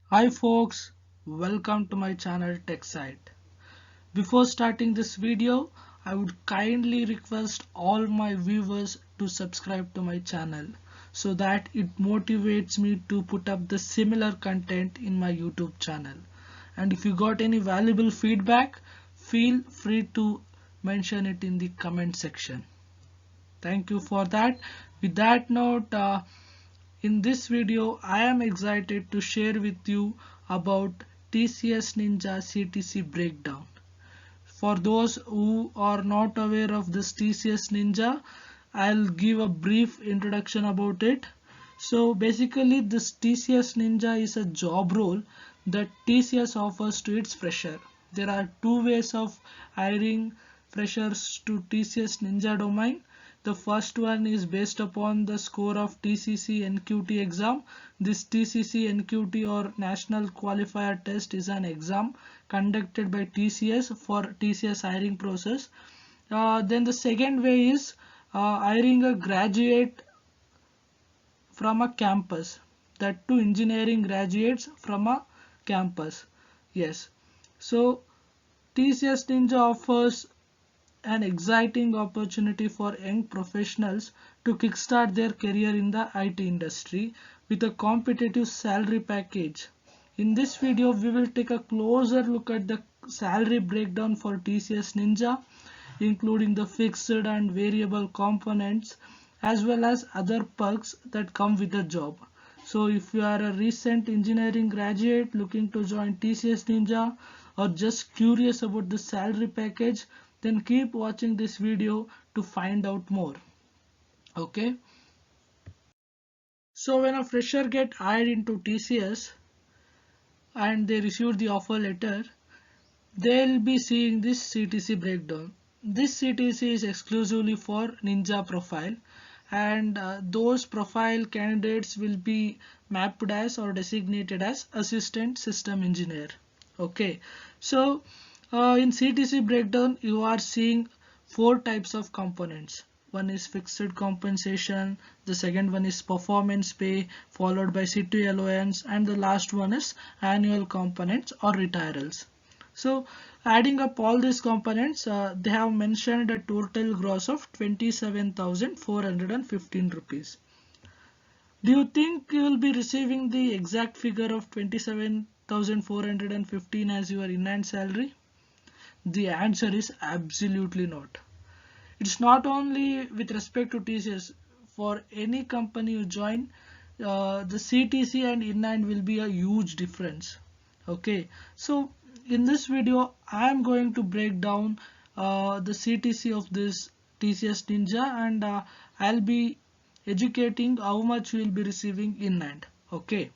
Hi folks, welcome to my channel TechSight. Before starting this video, I would kindly request all my viewers to subscribe to my channel so that it motivates me to put up the similar content in my YouTube channel. And if you got any valuable feedback, feel free to mention it in the comment section. Thank you for that. With that note, in this video, I am excited to share with you about TCS Ninja CTC breakdown. For those who are not aware of this TCS Ninja, I'll give a brief introduction about it. So basically this TCS Ninja is a job role that TCS offers to its fresher. There are two ways of hiring freshers to TCS Ninja domain. The first one is based upon the score of TCC NQT exam. This TCC NQT or National Qualifier Test is an exam conducted by TCS for TCS hiring process. Then the second way is hiring a graduate from a campus, that too engineering graduates from a campus. Yes, so TCS Ninja offers an exciting opportunity for young professionals to kickstart their career in the IT industry with a competitive salary package. In this video, we will take a closer look at the salary breakdown for TCS Ninja, including the fixed and variable components as well as other perks that come with the job. So if you are a recent engineering graduate looking to join TCS Ninja or just curious about the salary package, then keep watching this video to find out more. Okay, so when a fresher get hired into TCS and they receive the offer letter, they'll be seeing this CTC breakdown. This CTC is exclusively for Ninja profile, and those profile candidates will be mapped as or designated as assistant system engineer. Okay, so in CTC breakdown you are seeing four types of components. One is fixed compensation, the second one is performance pay, followed by city allowance, and the last one is annual components or retirals. So adding up all these components, they have mentioned a total gross of 27,415 rupees. Do you think you will be receiving the exact figure of 27,415 as your in-hand salary? The answer is absolutely not. It's not only with respect to TCS. For any company you join, the CTC and in-hand will be a huge difference. Okay, so in this video I am going to break down the CTC of this TCS Ninja, and I'll be educating how much you will be receiving in hand. Okay,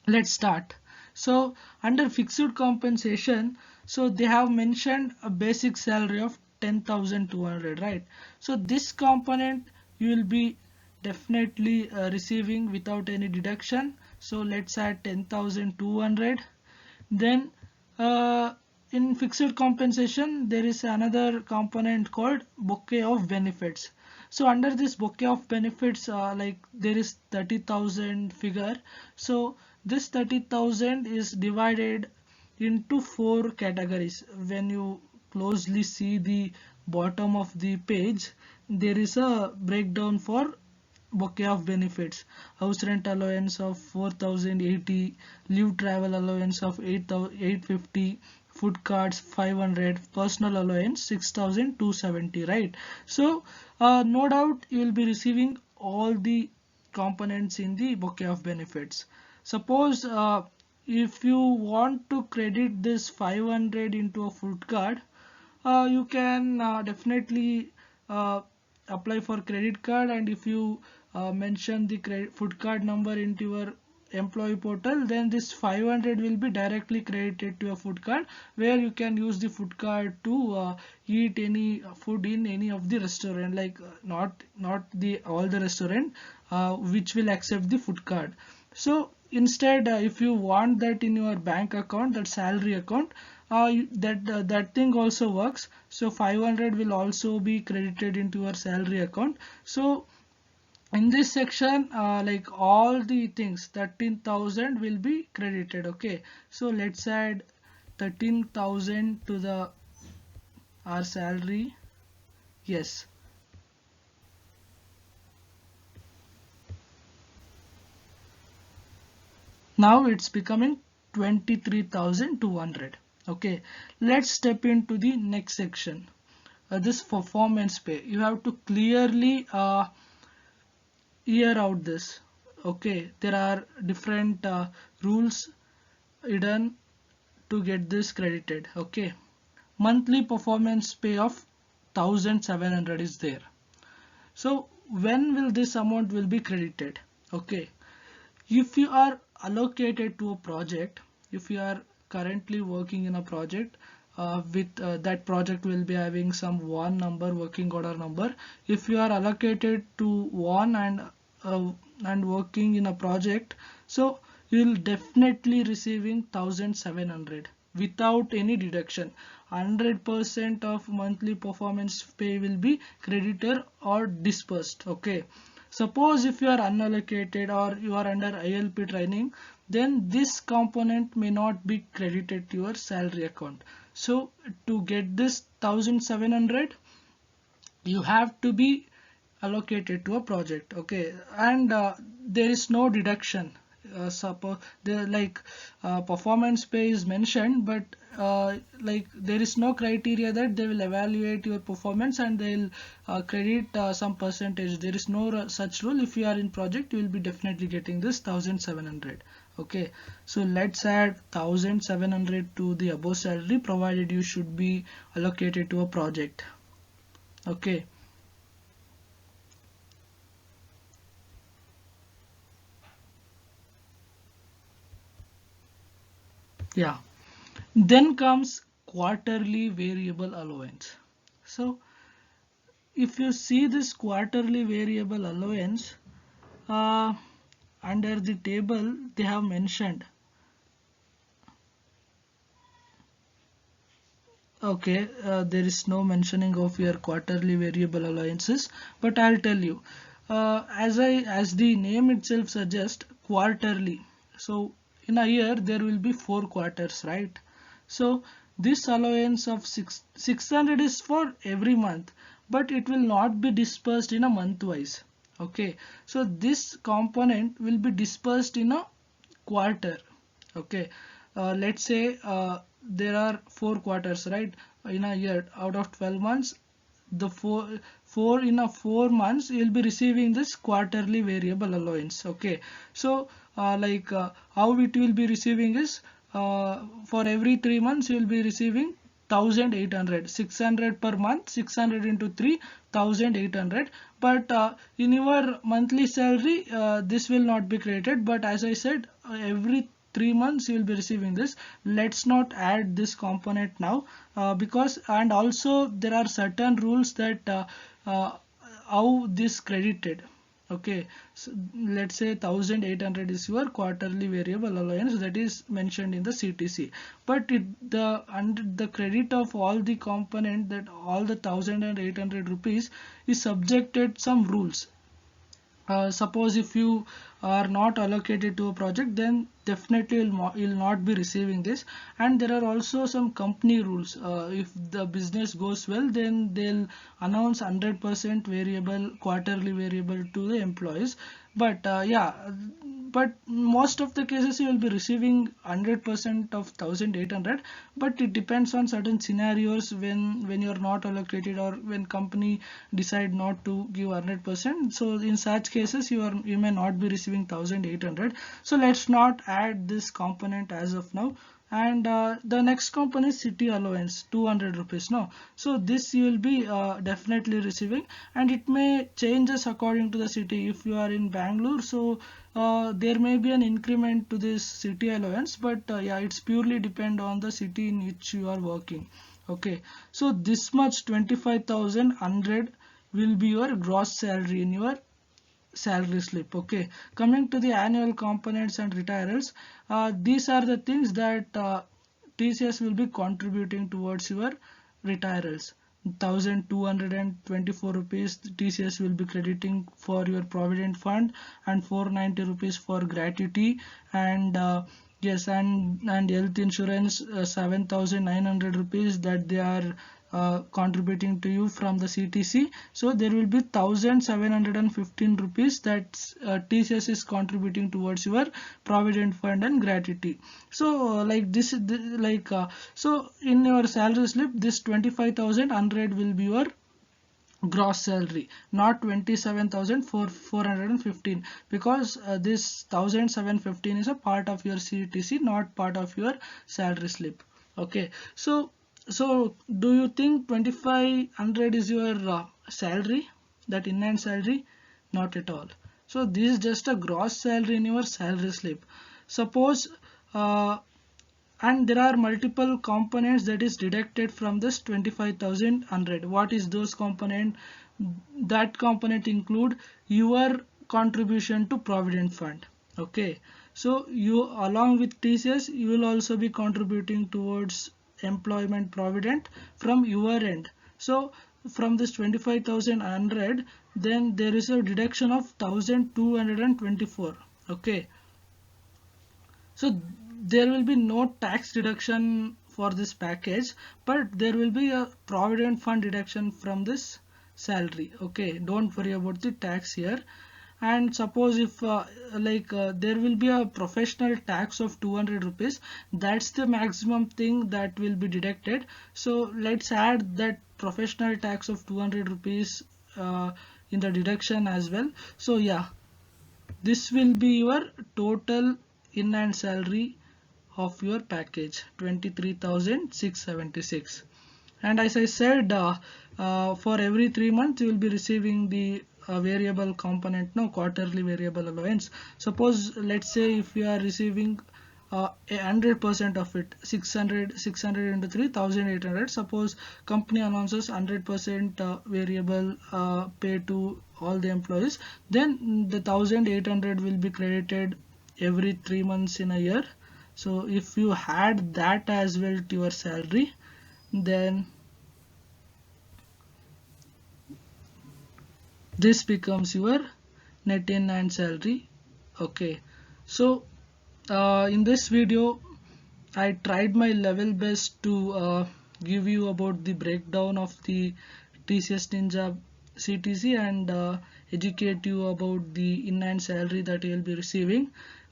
let's start. So under fixed compensation, so they have mentioned a basic salary of 10,200, right? So this component you will be definitely receiving without any deduction. So let's add 10,200. Then uh, in fixed compensation there is another component called bouquet of benefits. So under this bouquet of benefits, like there is 30,000 figure. So this 30,000 is divided into four categories. When you closely see the bottom of the page, there is a breakdown for bouquet of benefits: house rent allowance of 4,080, leave travel allowance of 850, food cards 500, personal allowance 6,270, right? So no doubt you will be receiving all the components in the bouquet of benefits. Suppose if you want to credit this 500 into a food card, you can definitely uh, apply for credit card, and if you mention the food card number into your employee portal, then this 500 will be directly credited to your food card, where you can use the food card to eat any food in any of the restaurant, like not the all the restaurant which will accept the food card. So instead, if you want that in your bank account, that salary account, that thing also works. So 500 will also be credited into your salary account. So In this section, like all the things, 13,000 will be credited. Okay, so let's add 13,000 to the our salary. Yes, now it's becoming 23,200. Okay, let's step into the next section. This performance pay, you have to clearly hear out this. Okay, there are different rules hidden to get this credited. Okay, monthly performance pay of 1,700 is there. So when will this amount will be credited? Okay, if you are allocated to a project, if you are currently working in a project, with that project will be having some one number, working order number. If you are allocated to one uh, and working in a project, so you will definitely receiving 1,700 without any deduction. 100% of monthly performance pay will be credited or dispersed. Okay, suppose if you are unallocated or you are under ILP training, then this component may not be credited to your salary account. So to get this 1,700, you have to be allocated to a project. Okay, and there is no deduction. Suppose there like performance pay is mentioned, but like there is no criteria that they will evaluate your performance and they'll credit some percentage. There is no such rule. If you are in project, you will be definitely getting this 1,700. Okay, so let's add 1,700 to the above salary, provided you should be allocated to a project. Okay, yeah. Then comes quarterly variable allowance. So if you see this quarterly variable allowance, uh, under the table they have mentioned. Okay, there is no mentioning of your quarterly variable allowances, but I'll tell you. As the name itself suggests, quarterly. So in a year there will be 4 quarters, right? So this allowance of 600 is for every month, but it will not be dispersed in a month wise. Okay, so this component will be dispersed in a quarter. Okay, let's say there are 4 quarters, right, in a year. Out of 12 months, the four in a 4 months you'll be receiving this quarterly variable allowance. Okay, so how it will be receiving is, for every 3 months you will be receiving 1,800, 600 per month, 600 into 3, 1,800. But in your monthly salary, this will not be credited, but as I said, every 3 months you will be receiving this. Let's not add this component now, because, and also there are certain rules that uh, how this credited. Okay, so let's say 1,800 is your quarterly variable allowance that is mentioned in the CTC, but the under the credit of all the component, that all the 1,800 rupees is subjected some rules. Suppose if you are not allocated to a project, then definitely you'll not be receiving this. And there are also some company rules. If the business goes well, then they'll announce 100% variable, quarterly variable to the employees. But yeah, but most of the cases you will be receiving 100% of 1,800, but it depends on certain scenarios when you're not allocated, or when company decide not to give 100%. So in such cases you may not be receiving 1,800. So let's not add this component as of now. And the next component is city allowance, 200 rupees. No, so this you will be definitely receiving, and it may changes according to the city. If you are in Bangalore, so there may be an increment to this city allowance, but yeah, it's purely depend on the city in which you are working. Okay, so this much 25,100 will be your gross salary in your salary slip. Okay, coming to the annual components and retirals, these are the things that TCS will be contributing towards your retirals. 1224 rupees TCS will be crediting for your provident fund, and 490 rupees for gratuity, and yes, and health insurance, 7900 rupees that they are contributing to you from the CTC. So there will be 1715 rupees that TCS is contributing towards your provident fund and gratuity. So like this, so in your salary slip, this 25,100 will be your gross salary, not 27,415, because this 1715 is a part of your CTC, not part of your salary slip. Okay, so do you think 2500 is your salary, that in-hand salary? Not at all. So this is just a gross salary in your salary slip. Suppose and there are multiple components that is deducted from this 25,100. What is those component? That component include your contribution to provident fund. Okay, so you, along with TCS, you will also be contributing towards employment provident from your end. So from this 25,100, then there is a deduction of 1224. Okay, so there will be no tax deduction for this package, but there will be a provident fund deduction from this salary. Okay, don't worry about the tax here. And suppose if there will be a professional tax of 200 rupees, that's the maximum thing that will be deducted. So let's add that professional tax of 200 rupees in the deduction as well. So yeah, this will be your total in-hand salary of your package, 23,676. And as I said, for every 3 months you will be receiving the variable component, no, quarterly variable allowance. Suppose, let's say if you are receiving 100% of it, 600 into 3,800. Suppose company announces 100% variable pay to all the employees, then the 1,800 will be credited every 3 months in a year. So if you add that as well to your salary, then this becomes your net in and salary. Okay, so in this video I tried my level best to give you about the breakdown of the TCS Ninja CTC and educate you about the in-hand salary that you will be receiving.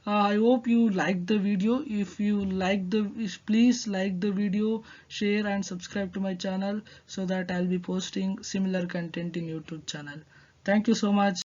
I hope you liked the video. If you like please like the video, share and subscribe to my channel so that I'll be posting similar content in YouTube channel. Thank you so much.